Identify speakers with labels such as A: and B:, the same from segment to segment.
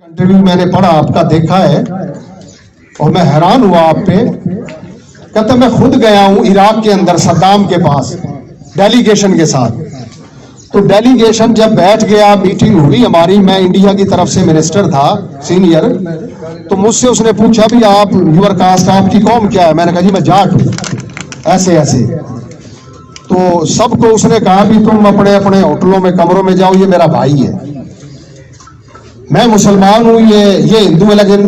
A: Interview मैंने पढ़ा, आपका देखा है और मैं हैरान हुआ आप पे। कहता मैं खुद गया हूं इराक के अंदर सद्दाम के पास डेलीगेशन के साथ। तो डेलीगेशन जब बैठ गया, मीटिंग हुई हमारी, मैं इंडिया की तरफ से मिनिस्टर था सीनियर, तो मुझसे उसने पूछा भी आप यूर कास्ट, आपकी कौम क्या है? मैंने कहा जी मैं जाट हूं, ऐसे ऐसे। तो सबको उसने कहा भी तुम अपने अपने होटलों में कमरों में जाओ, ये मेरा भाई है, मैं मुसलमान हूं, ये हिंदू है, लेकिन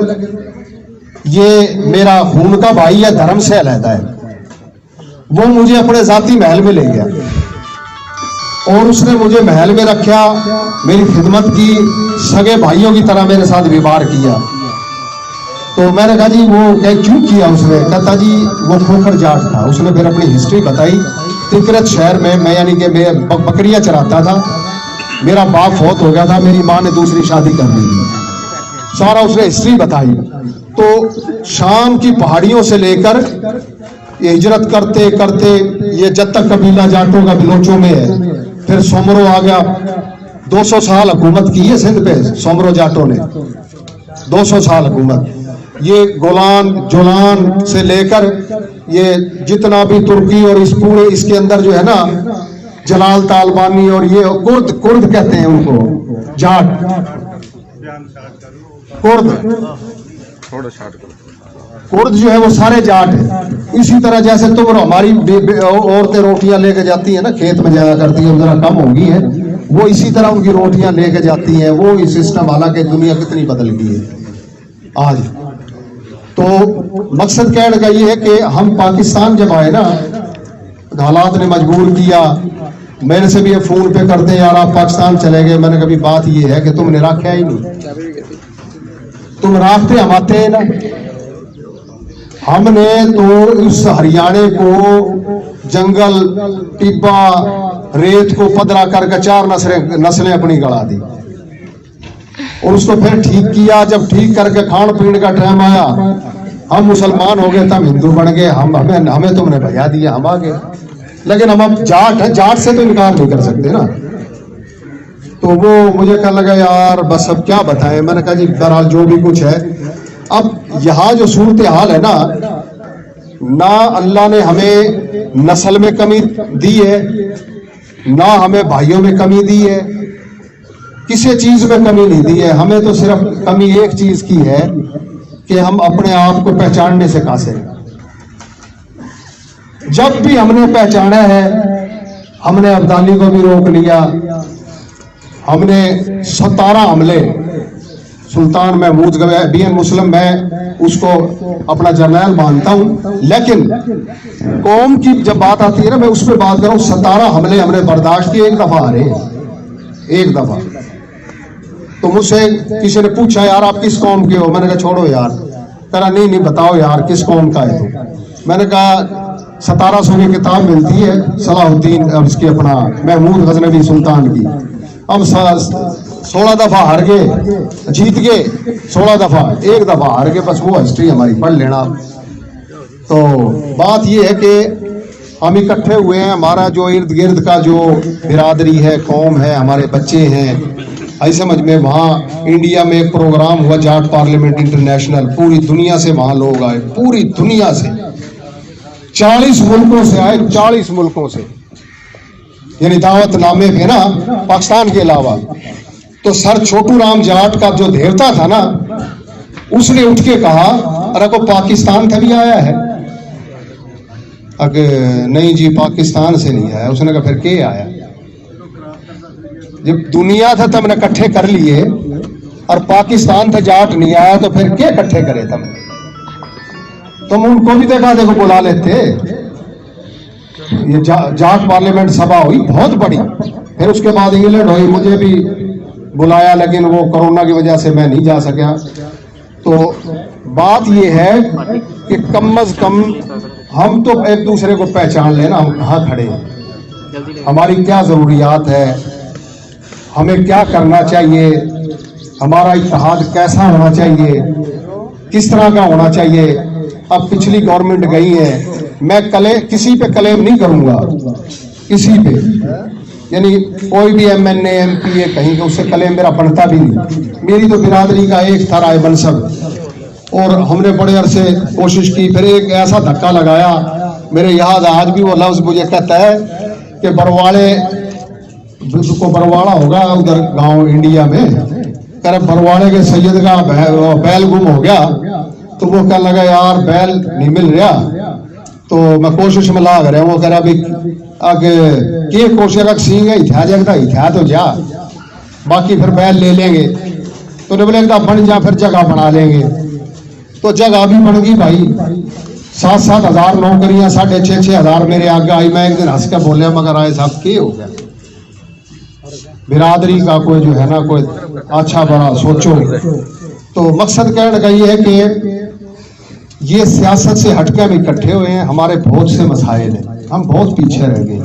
A: ये मेरा खून का भाई है, धर्म से अलग है। वो मुझे अपने जाती महल में ले गया और उसने मुझे महल में रखा, मेरी खिदमत की, सगे भाइयों की तरह मेरे साथ व्यवहार किया। तो मैंने कहा जी वो क्यों किया? उसने कहता जी वो खोखर जाट था। उसने फिर अपनी हिस्ट्री बताई। तिकरत शहर में मैं यानी कि मैं बकरियां चराता था, मेरा बाप फौत हो गया था, मेरी माँ ने दूसरी शादी कर ली, सारा उसने हिस्ट्री बताई। तो शाम की पहाड़ियों से लेकर ये हिजरत करते करते ये जब तक कबीला जाटों का बिलोचों में है, फिर सोमरो आ गया। 200 साल हुकूमत की है सिंध पे सोमरो जाटों ने, 200 साल हुकूमत। ये गोलान जोलान से लेकर ये जितना भी तुर्की और इस पूरे इसके अंदर जो है ना, जलाल तालबानी और ये कुर्द, कुर्द कहते हैं उनको, जाट कुर्द, कुर्द जो है वो सारे जाट है। इसी तरह जैसे तुम हमारी औरतें रोटियां लेके जाती है ना, खेत में जाया करती है, जरा कम हो गई है, वो इसी तरह उनकी रोटियां लेके जाती हैं। वो ही सिस्टम, हालांकि दुनिया कितनी बदल गई है आज। तो मकसद कहने का ये है कि हम पाकिस्तान जब आए ना, हालात ने मजबूर किया। मेरे से भी ये फोन पे करते हैं यार आप पाकिस्तान चले गए। मैंने कभी बात ये है कि तुमने रखा ही नहीं, तुम रास्ते हम आते हैं ना। हमने तो इस हरियाणे को जंगल टिब्बा रेत को पदरा करके 4 नस्लें अपनी गड़ा दी और उसको फिर ठीक किया। जब ठीक करके खान पीने का टाइम आया, हम मुसलमान हो गए, तब हिंदू बन गए। हमें तुमने भजा दिया, हम आ गए। लेकिन हम अब जाट हैं, जाट से तो इनकार नहीं कर सकते ना। तो वो मुझे कहने लगा यार बस अब क्या बताएं। मैंने कहा जी बहरहाल जो भी कुछ है, अब यहाँ जो सूरत हाल है ना अल्लाह ने हमें नस्ल में कमी दी है, ना हमें भाइयों में कमी दी है, किसी चीज में कमी नहीं दी है। हमें तो सिर्फ कमी एक चीज की है कि हम अपने आप को पहचानने से कासिर हैं। जब भी हमने पहचाना है, हमने अब्दाली को भी रोक लिया, हमने 17 हमले, सुल्तान महमूद बीएन मुस्लिम, मैं उसको अपना जर्नैल मानता हूं, लेकिन कौम की जब बात आती है ना, मैं उस पर बात कर रहा हूं। 17 हमले हमने बर्दाश्त किए, एक दफा हारे, एक दफा। तो मुझसे किसी ने पूछा यार आप किस कौम के हो? मैंने कहा छोड़ो यार। कहा नहीं बताओ यार किस कौम का है तो? मैंने कहा 1700 की किताब मिलती है सलाहुद्दीन इसकी, अपना महमूद गजनवी सुल्तान की। अब 16 दफा हार गए, जीत गए 16 दफा, एक दफा हार गए, बस वो हिस्ट्री हमारी पढ़ लेना। तो बात ये है कि हम इकट्ठे हुए हैं, हमारा जो इर्द गिर्द का जो बिरादरी है, कौम है, हमारे बच्चे हैं, ऐसे समझ में। वहाँ इंडिया में एक प्रोग्राम हुआ जाट पार्लियामेंट इंटरनेशनल, पूरी दुनिया से वहां लोग आए, पूरी दुनिया से 40 मुल्कों से आए, 40 मुल्कों से, यानी दावत नामे थे ना पाकिस्तान के अलावा। तो सर छोटू राम जाट का जो देवता था ना, उसने उठ के कहा अरे को पाकिस्तान से भी आया है? अगर नहीं जी पाकिस्तान से नहीं आया। उसने कहा फिर क्या आया? जब दुनिया था तब ने इकट्ठे कर लिए और पाकिस्तान था जाट नहीं आया, तो फिर क्या इकट्ठे करे तुम उनको भी देखो बुला लेते। ये जाट पार्लियामेंट सभा हुई बहुत बड़ी, फिर उसके बाद इंग्लैंड हुई, मुझे भी बुलाया, लेकिन वो कोरोना की वजह से मैं नहीं जा सका। तो बात ये है कि कम अज कम हम तो एक दूसरे को पहचान लेना, हम कहाँ खड़े हैं, हमारी क्या जरूरियात है, हमें क्या करना चाहिए, हमारा इत्तेहाद कैसा होना चाहिए, किस तरह का होना चाहिए। अब पिछली गवर्नमेंट गई है, मैं किसी पे क्लेम नहीं करूंगा, किसी पे, यानी कोई भी MNA MPA कहीं, उससे क्लेम मेरा बनता भी नहीं। मेरी तो बिरादरी का एक था राय मनसब, और हमने बड़े अरसे कोशिश की। फिर एक ऐसा धक्का लगाया, मेरे याद आज भी वो लफ्ज मुझे कहता है कि बरवाड़े को बरवाड़ा होगा उधर गांव इंडिया में, कह बरवाड़े के सैयद का बैल गुम हो गया, तो वो कहने लगा यार बैल नहीं मिल रहा, तो मैं कोशिश में लाग रहा हूँ। वो कह रहा भाई आगे के कोशिश अगर सींग ही था तो जा, बाकी फिर बैल ले लेंगे। तो ने बोले एकदम बन जा, फिर जगह बना लेंगे। तो जगह भी बन गई भाई, 7-7 हजार नौकरियां, 6,500 हजार मेरे आगे आई। मैं एक दिन हंस के बोलिया मगर आए साहब के हो गया, बिरादरी का कोई जो है ना कोई अच्छा बड़ा सोचो। तो मकसद कहने का ये है कि ये सियासत से हटके हम इकट्ठे हुए हैं, हमारे बहुत से मसाइल हैं, हम बहुत पीछे रह गए,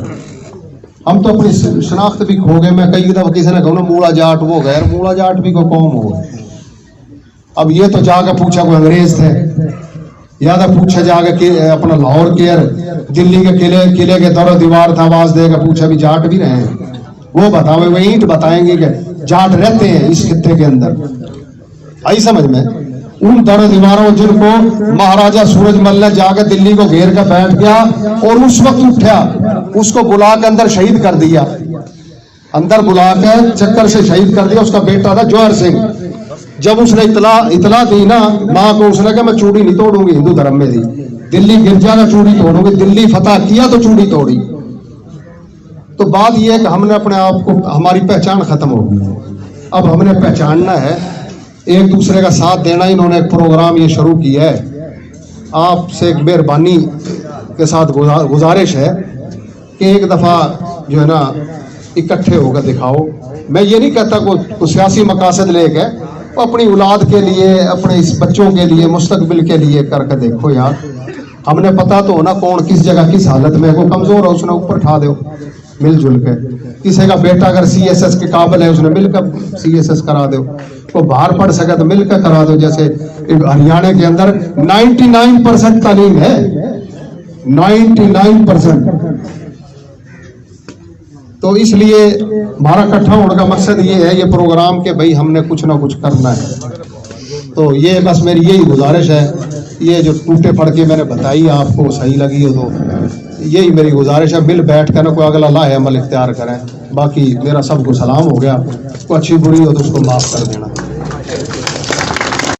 A: हम तो अपनी शनाख्त भी खो गए। मैं कई दफा किसी ने कहूँ मूला जाट वो गैर मूला जाट भी को कौम हो गए। अब ये तो जाकर पूछा कोई अंग्रेज थे, या तो पूछा जाकर कि अपना लाहौर के दिल्ली के किले के दौर दीवार था, आवाज देकर पूछा भी जाट भी रहे हैं, वो बताओ, वो ईंट बताएंगे कि जाट रहते हैं इस खित्ते के अंदर। आई समझ में? उन दर दीवारों जिनको महाराजा सूरजमल ने जाकर दिल्ली को घेर कर बैठ गया और उस वक्त उठा, उसको बुला के अंदर शहीद कर दिया, अंदर बुला के चक्कर से शहीद कर दिया। उसका बेटा था जौहर सिंह। जब उसने इतला दी ना माँ को, उसने कहा मैं चूड़ी नहीं तोड़ूंगी, हिंदू धर्म में थी, दिल्ली गिरजा का चूड़ी तोड़ूंगी, दिल्ली फतह किया तो चूड़ी तोड़ी। तो बात यह है कि हमने अपने आप को, हमारी पहचान खत्म हो गई। अब हमने पहचानना है, एक दूसरे का साथ देना। इन्होंने एक प्रोग्राम ये शुरू किया है, आपसे एक मेहरबानी के साथ गुजारिश है कि एक दफ़ा जो है ना इकट्ठे होकर दिखाओ। मैं ये नहीं कहता को सियासी मकासद लेके, अपनी औलाद के लिए, अपने इस बच्चों के लिए, मुस्तकबिल के लिए करके देखो यार। हमने पता तो होना कौन किस जगह किस हालत में, को कमजोर है उसने ऊपर उठा दो मिलजुल के, किसी का बेटा अगर CSS के काबिल है उसने मिलकर CSS करा दो, को बाहर पढ़ सके तो मिलकर करा दो। जैसे हरियाणा के अंदर 99% तालीम है, 99%। तो इसलिए हमारा इकट्ठा होने का मकसद ये है, ये प्रोग्राम के भाई हमने कुछ ना कुछ करना है। तो ये बस मेरी यही गुजारिश है, ये जो टूटे फड़के मैंने बताई आपको सही लगी हो तो यही मेरी गुजारिश है, मिल बैठ कर ना कोई अगला लाहे अमल इख्तियार करें। बाकी मेरा सबको सलाम हो गया, कोई अच्छी बुरी हो तो उसको माफ़ कर देना।